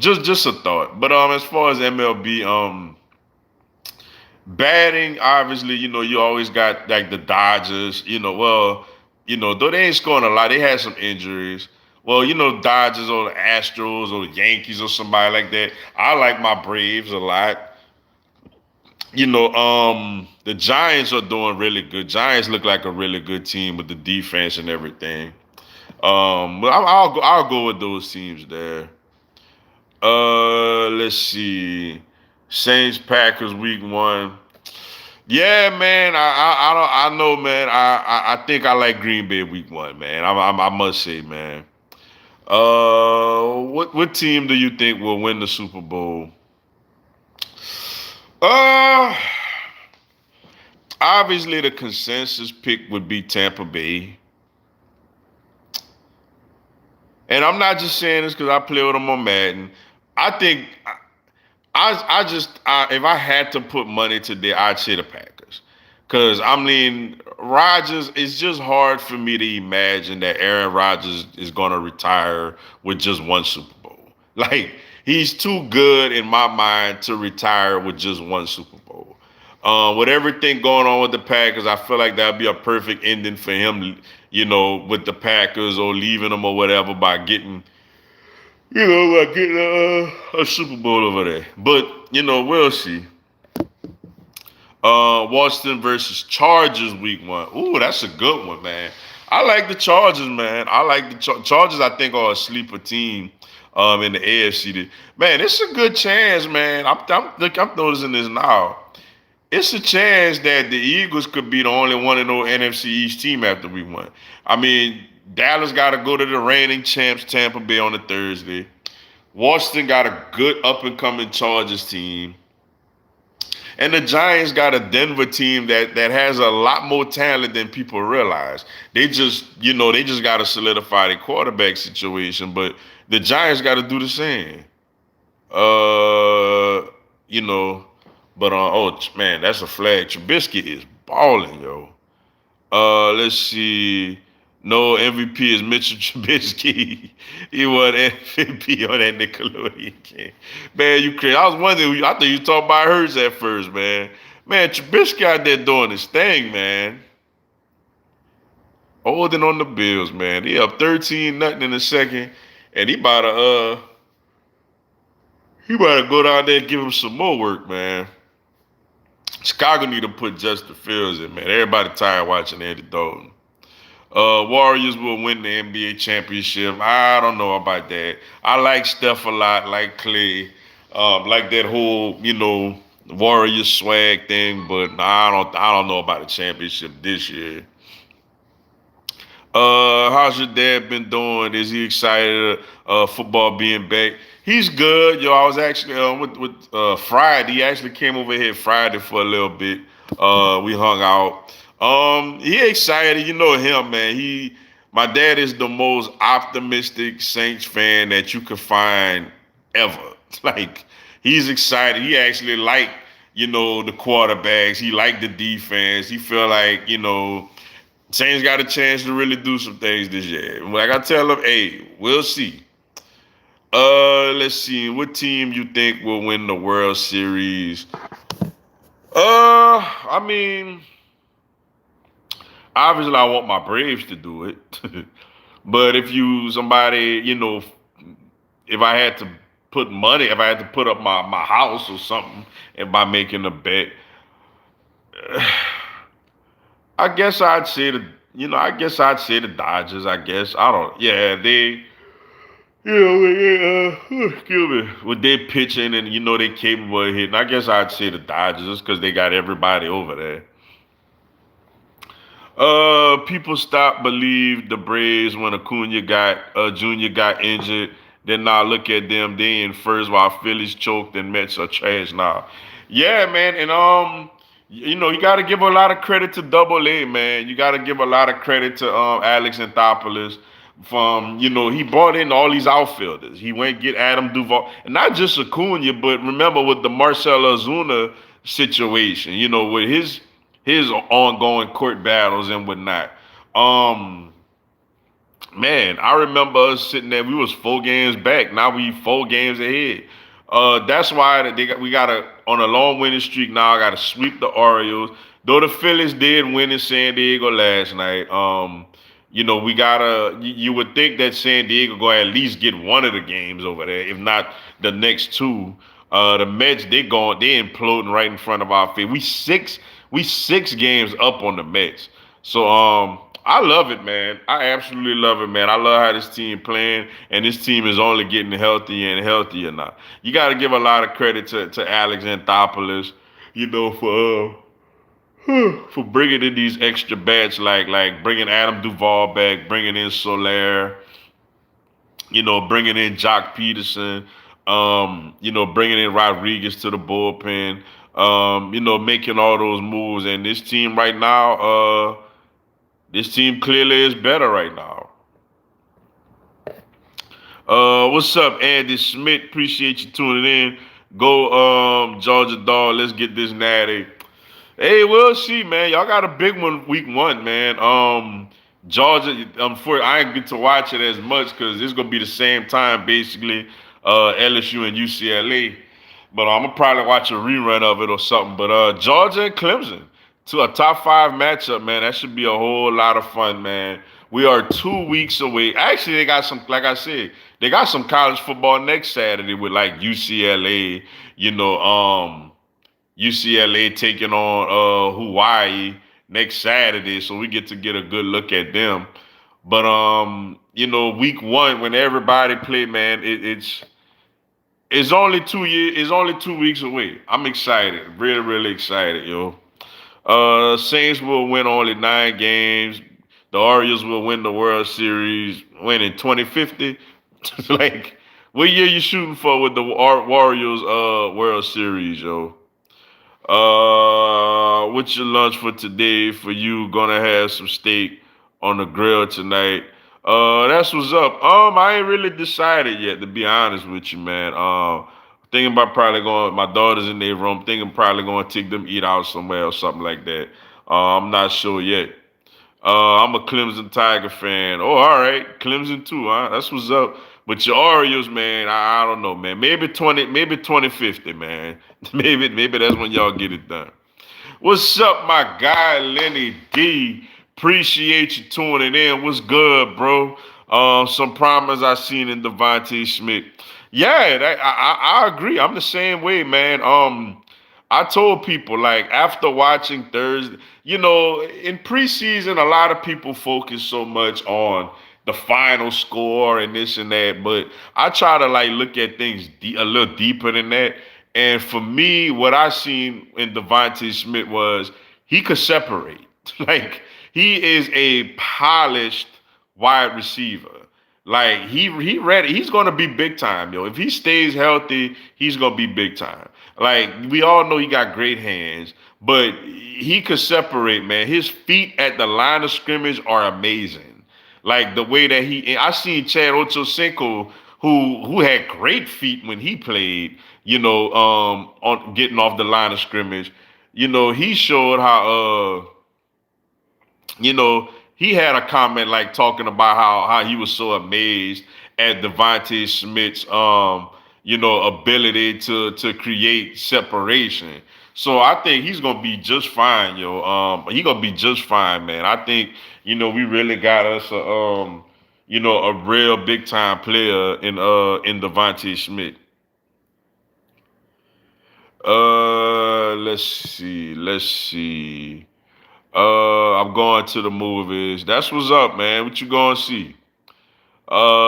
Just a thought. But as far as MLB, batting, obviously, you always got like the Dodgers, though they ain't scoring a lot, they had some injuries. Well, Dodgers or the Astros or the Yankees or somebody like that. I like my Braves a lot. The Giants are doing really good. Giants look like a really good team with the defense and everything. But I'll go with those teams there. Let's see. Saints Packers week 1. Yeah, man. I know, man. I think I like Green Bay week 1, man. I must say, man. What team do you think will win the Super Bowl? Uh, Obviously the consensus pick would be Tampa Bay, and I'm not just saying this because I play with them on Madden. I think if I had to put money today, I'd say the Packers. Cause I mean, Rodgers. It's just hard for me to imagine that Aaron Rodgers is gonna retire with just one Super Bowl. Like, he's too good in my mind to retire with just one Super Bowl. With everything going on with the Packers, I feel like that'd be a perfect ending for him. With the Packers or leaving them or whatever by getting like getting a Super Bowl over there. But we'll see. Washington versus Chargers week 1. Ooh, that's a good one, man. I like the Chargers, man. I like the Chargers. I think are a sleeper team. In the AFC, man, it's a good chance, man. I'm noticing this now. It's a chance that the Eagles could be the only one in the NFC East team after we won. I mean, Dallas got to go to the reigning champs, Tampa Bay, on a Thursday. Washington got a good up and coming Chargers team. And the Giants got a Denver team that has a lot more talent than people realize. They just got to solidify their quarterback situation, but the Giants got to do the same. Uh, you know, but oh man, that's a flag. Trubisky is balling, yo. Let's see. No MVP is Mitchell Trubisky. He won MVP on that Nickelodeon game. Man, you crazy. I was wondering. I thought you talking about Hurts at first, man. Man, Trubisky out there doing his thing, man. Holding on the Bills, man. He up 13-0 in the second, and he about to go down there and give him some more work, man. Chicago need to put Justin Fields in, man. Everybody tired watching Andy Dalton. Warriors will win the NBA championship. I don't know about that. I like Steph a lot, like Clay, like that whole, Warriors swag thing. But I don't know about the championship this year. How's your dad been doing? Is he excited? Football being back. He's good, yo. I was actually with Friday. He actually came over here Friday for a little bit. We hung out. He excited. You know him, man. My dad is the most optimistic Saints fan that you could find ever. Like he's excited. He actually liked, the quarterbacks. He liked the defense. He feel like, Saints got a chance to really do some things this year. Like I tell him, hey, we'll see. Let's see. What team you think will win the World Series? I mean, obviously I want my Braves to do it. But if I had to if I had to put up my house or something, and by making a bet, I guess I'd say the Dodgers. I guess I don't. Yeah, excuse me, with their pitching and they capable of hitting. I guess I'd say the Dodgers just because they got everybody over there. People stopped believe the Braves when Acuna Junior got injured. Then now look at them, they in first while Phillies choked and Mets are trash now. Yeah, man, and you got to give a lot of credit to Double A, man. You got to give a lot of credit to Alex Anthopoulos. He brought in all these outfielders. He went get Adam Duvall, and not just Acuna, but remember with the Marcell Ozuna situation, with his ongoing court battles and whatnot. Um, Man, I remember us sitting there. We was 4 games back. Now we 4 games ahead. That's why we got to on a long winning streak now. I got to sweep the Orioles. Though the Phillies did win in San Diego last night. We gotta. You would think that San Diego go at least get one of the games over there, if not the next two. The Mets they imploding right in front of our face. We six games up on the Mets. So I love it, man. I absolutely love it, man. I love how this team playing, and this team is only getting healthier and healthier now. You got to give a lot of credit to Alex Anthopoulos, for bringing in these extra bats, like bringing Adam Duvall back, bringing in Soler, bringing in Jock Peterson, bringing in Rodriguez to the bullpen, making all those moves. And this team right now, this team clearly is better right now. What's up, Andy Schmidt? Appreciate you tuning in. Go, Georgia Dog. Let's get this natty. Hey, we'll see, man. Y'all got a big one week 1, man. Georgia, I ain't get to watch it as much because it's gonna be the same time basically. LSU and UCLA, but I'm gonna probably watch a rerun of it or something. But Georgia and Clemson, To a top five matchup, man. That should be a whole lot of fun, man. We are 2 weeks away. Actually, they got some, like I said, they got some college football next Saturday with like UCLA, you know, UCLA taking on Hawaii next Saturday, so we get a good look at them. But week one when everybody play, man, it's only 2 years, it's only 2 weeks away. I'm excited, really, really excited, yo. Saints will win only 9 games. The Orioles will win the World Series, win in 2050. Like, what year you shooting for with the Warriors World Series, yo? What's your lunch for today? For you, gonna have some steak on the grill tonight. That's what's up. I ain't really decided yet, to be honest with you, man. Thinking about probably going. My daughter's in their room. Thinking probably going to take them eat out somewhere or something like that. I'm not sure yet. I'm a Clemson Tiger fan. Oh, all right, Clemson too, huh? That's what's up. But your Orioles, man, I don't know, man. Maybe 2050, man. Maybe that's when y'all get it done. What's up, my guy Lenny D? Appreciate you tuning in. What's good, bro? Some promise I seen in Devontae Smith. Yeah, I agree. I'm the same way, man. I told people like after watching Thursday, in preseason, a lot of people focus so much on the final score and this and that, but I try to like look at things a little deeper than that. And for me, what I seen in Devontae Smith was he could separate. Like he is a polished wide receiver. Like he ready. He's gonna be big time, yo. If he stays healthy, he's gonna be big time. Like we all know he got great hands, but he could separate, man. His feet at the line of scrimmage are amazing. Like the way that I seen Chad Ochocinco, who had great feet when he played, on getting off the line of scrimmage. He showed how he had a comment like talking about how he was so amazed at Devontae Smith's ability to create separation. So I think he's gonna be just fine, yo. He gonna be just fine, man. I think we really got us a real big time player in Devontae Smith. Let's see. I'm going to the movies. That's what's up, man. What you gonna see?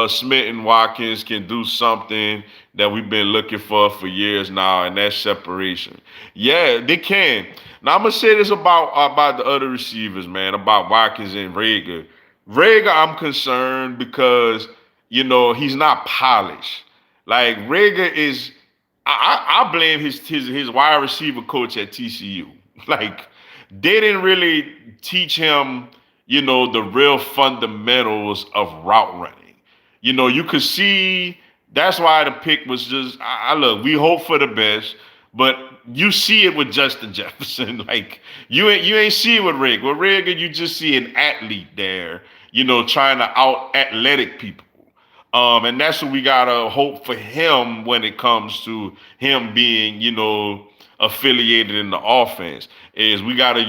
Smith and Watkins can do something that we've been looking for years now, and that's separation. Yeah, they can. Now I'm gonna say this about the other receivers, man, about Watkins and Rager. Rager, I'm concerned because he's not polished. Like Rager is, I blame his wide receiver coach at TCU. Like they didn't really teach him, the real fundamentals of route running. You could see that's why the pick was just. I look. We hope for the best, but you see it with Justin Jefferson. Like you ain't see it with Rig. With Rig, you just see an athlete there. Trying to out athletic people. And that's what we gotta hope for him when it comes to him being, affiliated in the offense. Is we gotta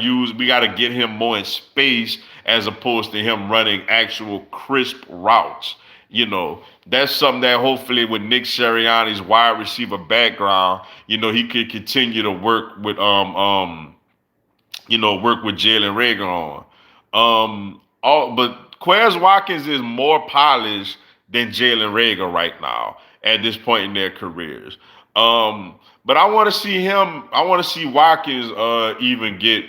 get him more in space as opposed to him running actual crisp routes. That's something that hopefully with Nick Sirianni's wide receiver background, he could continue to work with work with Jalen Rager on. But Quez Watkins is more polished than Jalen Rager right now at this point in their careers. But I want to see him. I want to see Watkins even get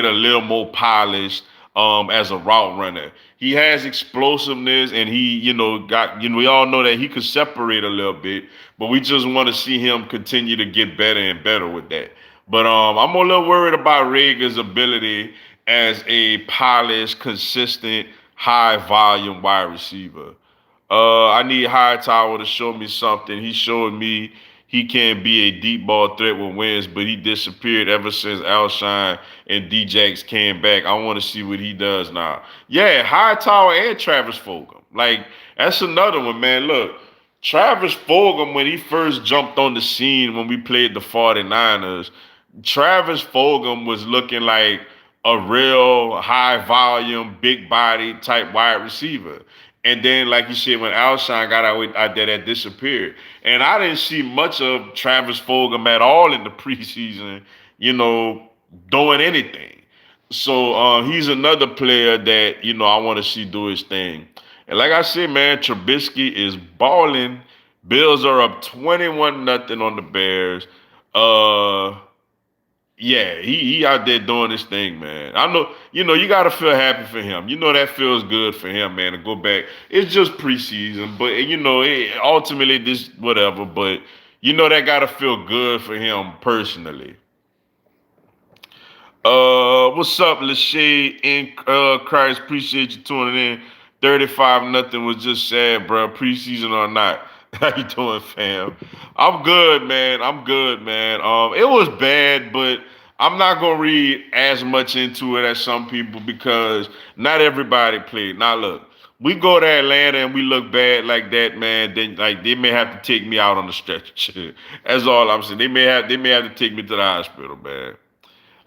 a little more polished as a route runner. He has explosiveness, and he we all know that he could separate a little bit, but we just want to see him continue to get better and better with that. But I'm a little worried about Rager's ability as a polished, consistent, high volume wide receiver. I need Hightower to show me something. He showed me he can be a deep ball threat with wins, but he disappeared ever since Alshon and Djax came back. I want to see what he does now. Yeah, Hightower and Travis Fulgham. Like, that's another one, man. Look, Travis Fulgham, when he first jumped on the scene when we played the 49ers, Travis Fulgham was looking like a real high volume, big body type wide receiver. And then, like you said, when Alshon got out there, that disappeared. And I didn't see much of Travis Fulgham at all in the preseason, you know, doing anything. So he's another player that, I want to see do his thing. And like I said, man, Trubisky is balling. Bills are up 21-0 on the Bears. Uh yeah, he out there doing his thing, man. I know, you gotta feel happy for him. You know that feels good for him, man, to go back. It's just preseason, but ultimately this whatever. But that gotta feel good for him personally. What's up, Lachey in Christ? Appreciate you tuning in. 35-0 was just sad, bro. Preseason or not. How you doing, fam? I'm good, man. I'm good, man. It was bad, but I'm not gonna read as much into it as some people because not everybody played. Now look, we go to Atlanta and we look bad like that, man. Then like they may have to take me out on the stretcher. That's all I'm saying. They may have to take me to the hospital, man.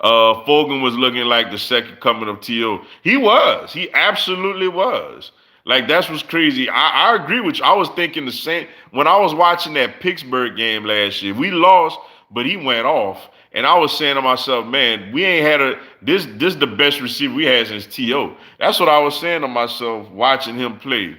Fogan was looking like the second coming of T.O. He was. He absolutely was. Like, that's what's crazy. I agree with you. I was thinking the same. When I was watching that Pittsburgh game last year, we lost, but he went off. And I was saying to myself, man, we ain't had this the best receiver we had since T.O. That's what I was saying to myself watching him play.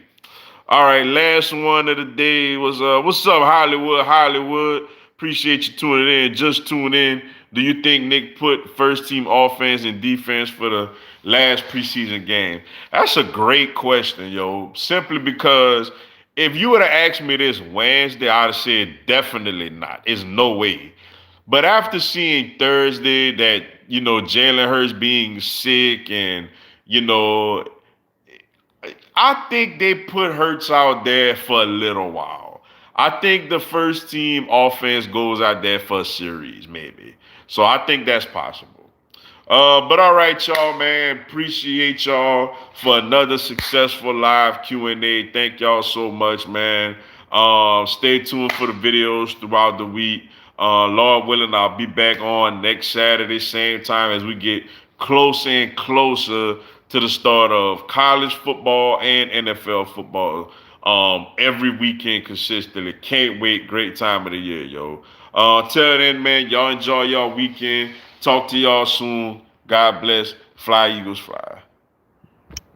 All right, last one of the day was what's up, Hollywood? Hollywood. Appreciate you tuning in. Just tune in. Do you think Nick put first team offense and defense for the last preseason game? That's a great question, yo. Simply because if you would have asked me this Wednesday, I'd have said definitely not. It's no way. But after seeing Thursday that, Jalen Hurts being sick and, you know, I think they put Hurts out there for a little while. I think the first team offense goes out there for a series, maybe. So I think that's possible. But all right, y'all, man. Appreciate y'all for another successful live Q&A. Thank y'all so much, man. Stay tuned for the videos throughout the week. Lord willing, I'll be back on next Saturday, same time as we get closer and closer to the start of college football and NFL football. Every weekend consistently. Can't wait. Great time of the year, yo. Till then, man, y'all enjoy y'all weekend. Talk to y'all soon. God bless. Fly, Eagles, fly.